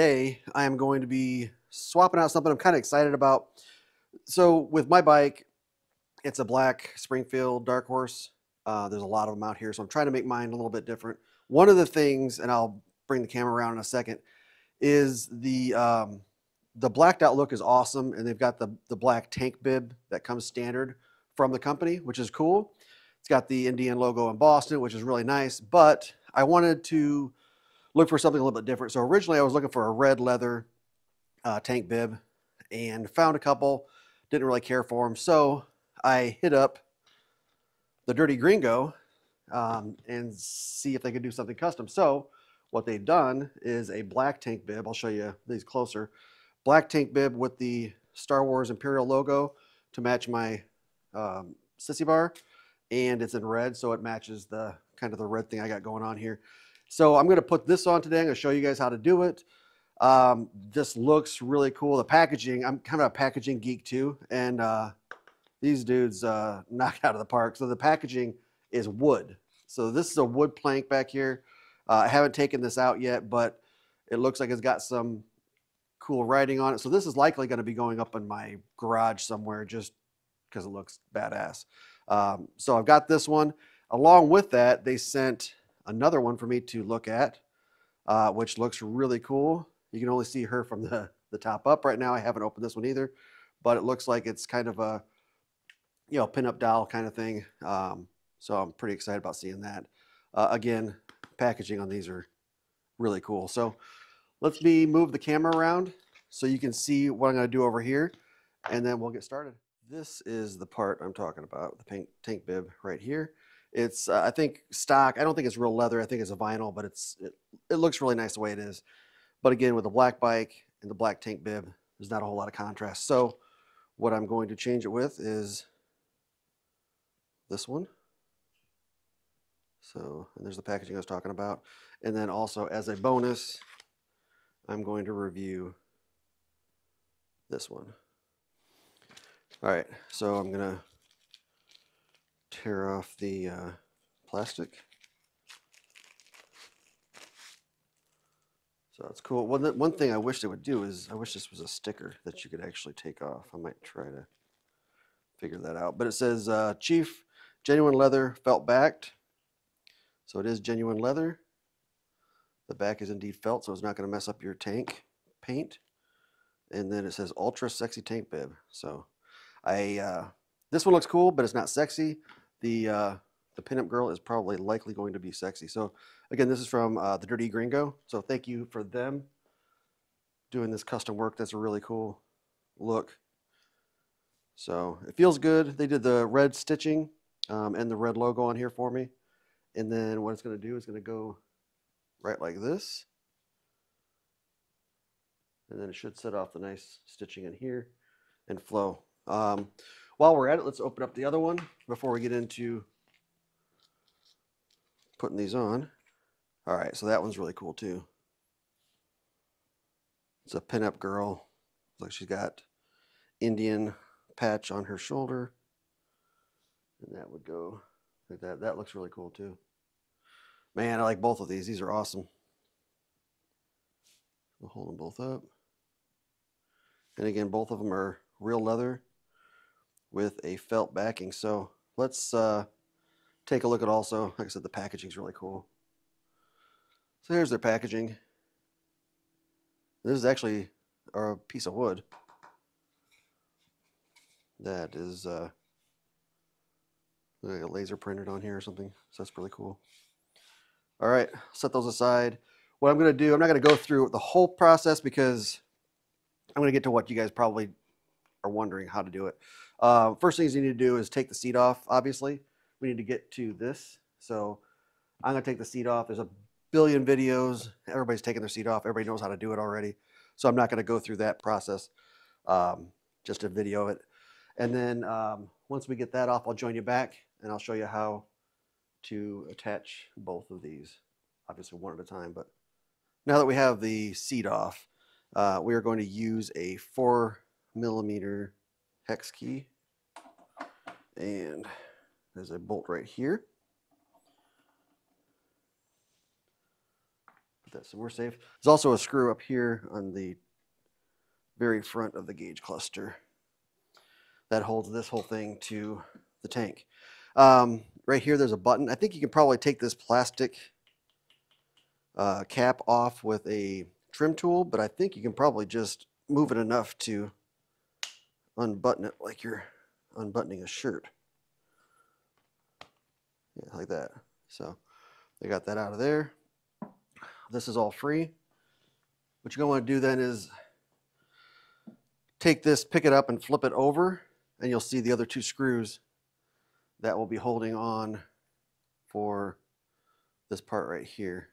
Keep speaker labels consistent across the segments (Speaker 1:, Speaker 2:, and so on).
Speaker 1: today I am going to be swapping out something I'm kind of excited about. So with my bike, it's a black Springfield Dark Horse. There's a lot of them out here, so I'm trying to make mine a little bit different. One of the things, and I'll bring the camera around in a second, is the blacked out look is awesome, and they've got the black tank bib that comes standard from the company, which is cool. It's got the Indian logo embossed in it, which is really nice, but I wanted to look for something a little bit different. So originally I was looking for a red leather tank bib and found a couple, didn't really care for them. So I hit up the Dirty Gringo and see if they could do something custom. So what they've done is a black tank bib. I'll show you these closer. Black tank bib with the Star Wars Imperial logo to match my sissy bar, and it's in red, so it matches the kind of the red thing I got going on here. So I'm going to put this on today. I'm going to show you guys how to do it. This looks really cool. The packaging, I'm kind of a packaging geek too, and these dudes knock out of the park. So the packaging is wood. So this is a wood plank back here. I haven't taken this out yet, but it looks like it's got some cool writing on it. So this is likely going to be going up in my garage somewhere just because it looks badass. So I've got this one. Along with that, they sent another one for me to look at, which looks really cool. You can only see her from the top up right now. I haven't opened this one either, but it looks like it's kind of a, you know, pinup doll kind of thing. So I'm pretty excited about seeing that. Again, packaging on these are really cool. So let me move the camera around so you can see what I'm going to do over here, and then we'll get started. This is the part I'm talking about, the tank bib right here. It's, I think, stock. I don't think it's real leather. I think it's a vinyl, but it looks really nice the way it is. But again, with the black bike and the black tank bib, there's not a whole lot of contrast. So what I'm going to change it with is this one. So, and there's the packaging I was talking about. And then also, as a bonus, I'm going to review this one. All right, so I'm going to tear off the plastic. So that's cool. One thing I wish they would do is I wish this was a sticker that you could actually take off. I might try to figure that out. But it says Chief genuine leather felt backed. So it is genuine leather. The back is indeed felt, so it's not going to mess up your tank paint. And then it says ultra sexy tank bib. So this one looks cool, but it's not sexy. The Pinup Girl is probably likely going to be sexy. So again, this is from the Dirty Gringo. So thank you for them doing this custom work. That's a really cool look. So it feels good. They did the red stitching and the red logo on here for me. And then what it's going to do is going to go right like this. And then it should set off the nice stitching in here and flow. While we're at it, let's open up the other one before we get into putting these on. All right, so that one's really cool too. It's a Pinup Girl. Looks like she's got Indian patch on her shoulder. And that would go like that. That looks really cool too. Man, I like both of these. These are awesome. We'll hold them both up. And again, both of them are real leather with a felt backing. So let's take a look at also, like I said, the packaging is really cool. So here's their packaging. This is actually a piece of wood that is like a laser printed on here or something. So that's really cool. All right, set those aside. What I'm going to do, I'm not going to go through the whole process because I'm going to get to what you guys probably are wondering how to do it. First things you need to do is take the seat off, obviously. We need to get to this. So I'm going to take the seat off. There's a billion videos. Everybody's taking their seat off. Everybody knows how to do it already. So I'm not going to go through that process, just to video it. And then once we get that off, I'll join you back and I'll show you how to attach both of these, obviously one at a time. But now that we have the seat off, we are going to use a 4mm hex key, and there's a bolt right here. Put this, and we're safe. There's also a screw up here on the very front of the gauge cluster that holds this whole thing to the tank. Right here, there's a button. I think you can probably take this plastic cap off with a trim tool, but I think you can probably just move it enough to unbutton it like you're unbuttoning a shirt. Yeah, like that. So they got that out of there. This is all free. What you're going to want to do then is take this, pick it up, and flip it over, and you'll see the other two screws that will be holding on for this part right here.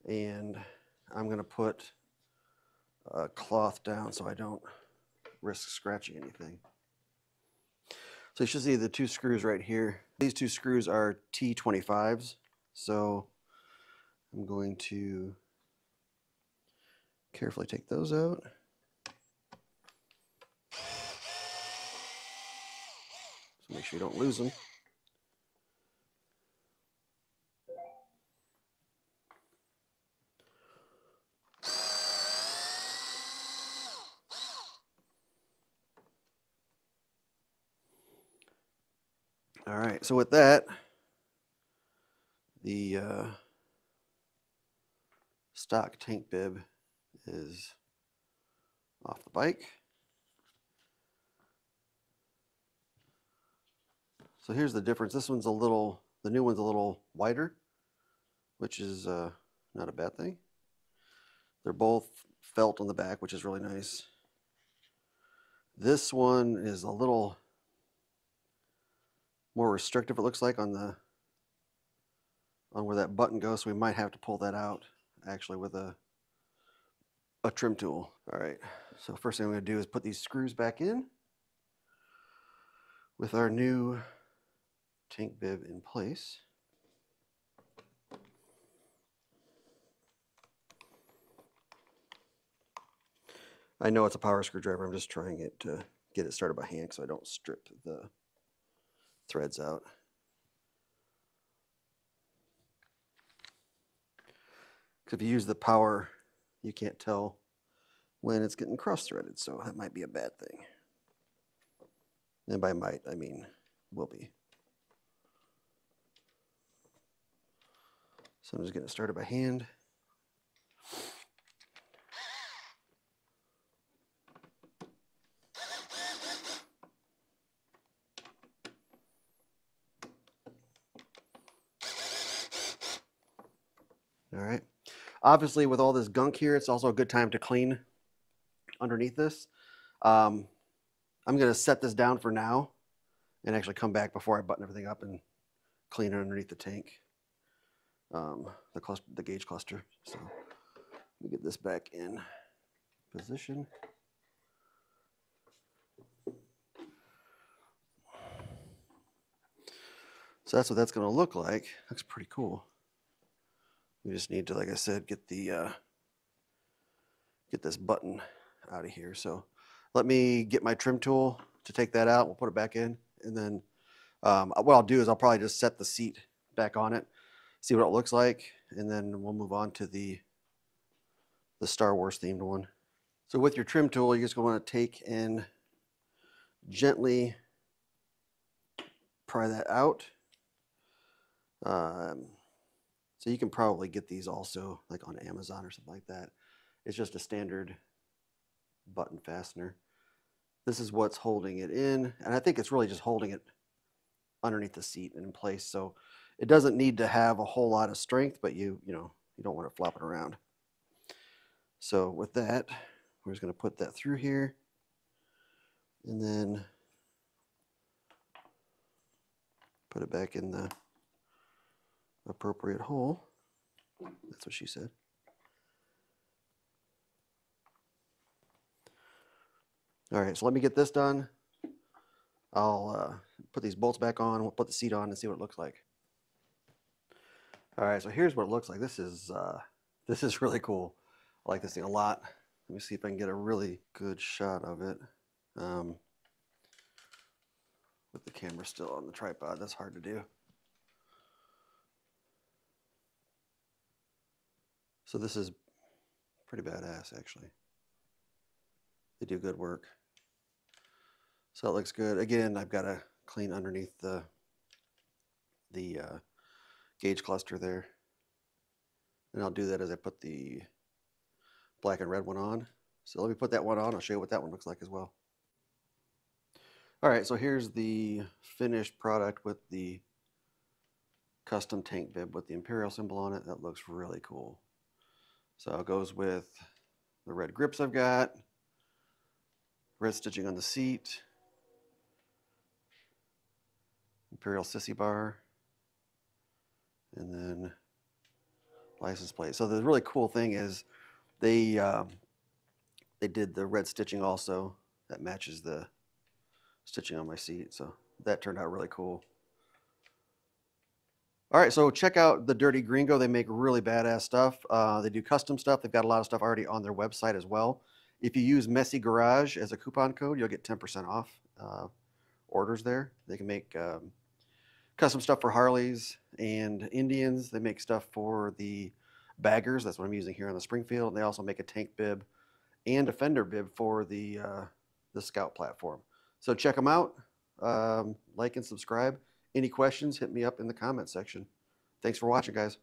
Speaker 1: And I'm going to put a cloth down so I don't risk scratching anything. So you should see the two screws right here. These two screws are T25s. So I'm going to carefully take those out. So make sure you don't lose them. All right, so with that, the stock tank bib is off the bike. So here's the difference. This one's the new one's a little wider, which is not a bad thing. They're both felt on the back, which is really nice. This one is a little more restrictive, it looks like, on where that button goes, so we might have to pull that out actually with a trim tool. All right, so first thing I'm going to do is put these screws back in with our new tank bib in place. I know it's a power screwdriver. I'm just trying it to get it started by hand so I don't strip the threads out. Because if you use the power, you can't tell when it's getting cross-threaded, so that might be a bad thing. And by might, I mean will be. So I'm just getting it started by hand. All right. Obviously, with all this gunk here, it's also a good time to clean underneath this. I'm going to set this down for now and actually come back before I button everything up and clean it underneath the tank, the gauge cluster. So let me get this back in position. So that's what that's going to look like. Looks pretty cool. We just need to, like I said, get this button out of here. So let me get my trim tool to take that out. We'll put it back in, and then what I'll do is I'll probably just set the seat back on it, see what it looks like, and then we'll move on to the Star Wars themed one. So with your trim tool, you're just going to want to take and gently pry that out. So you can probably get these also like on Amazon or something like that. It's just a standard button fastener. This is what's holding it in, and I think it's really just holding it underneath the seat and in place. So it doesn't need to have a whole lot of strength, but you don't want it flopping around. So with that, we're just going to put that through here, and then put it back in the appropriate hole. That's what she said. All right, so let me get this done. I'll put these bolts back on. We'll put the seat on and see what it looks like. All right, so here's what it looks like. This is really cool. I like this thing a lot. Let me see if I can get a really good shot of it. With the camera still on the tripod, that's hard to do. So this is pretty badass, actually. They do good work. So it looks good. Again, I've got to clean underneath the gauge cluster there. And I'll do that as I put the black and red one on. So let me put that one on. I'll show you what that one looks like as well. All right, so here's the finished product with the custom tank bib with the Imperial symbol on it. That looks really cool. So it goes with the red grips I've got, red stitching on the seat, Imperial sissy bar, and then license plate. So the really cool thing is they did the red stitching also that matches the stitching on my seat. So that turned out really cool. All right, so check out the Dirty Gringo. They make really badass stuff. They do custom stuff. They've got a lot of stuff already on their website as well. If you use Messy Garage as a coupon code, you'll get 10% off orders there. They can make custom stuff for Harleys and Indians. They make stuff for the baggers. That's what I'm using here on the Springfield. And they also make a tank bib and a fender bib for the Scout platform. So check them out. Like and subscribe. Any questions, hit me up in the comment section. Thanks for watching, guys.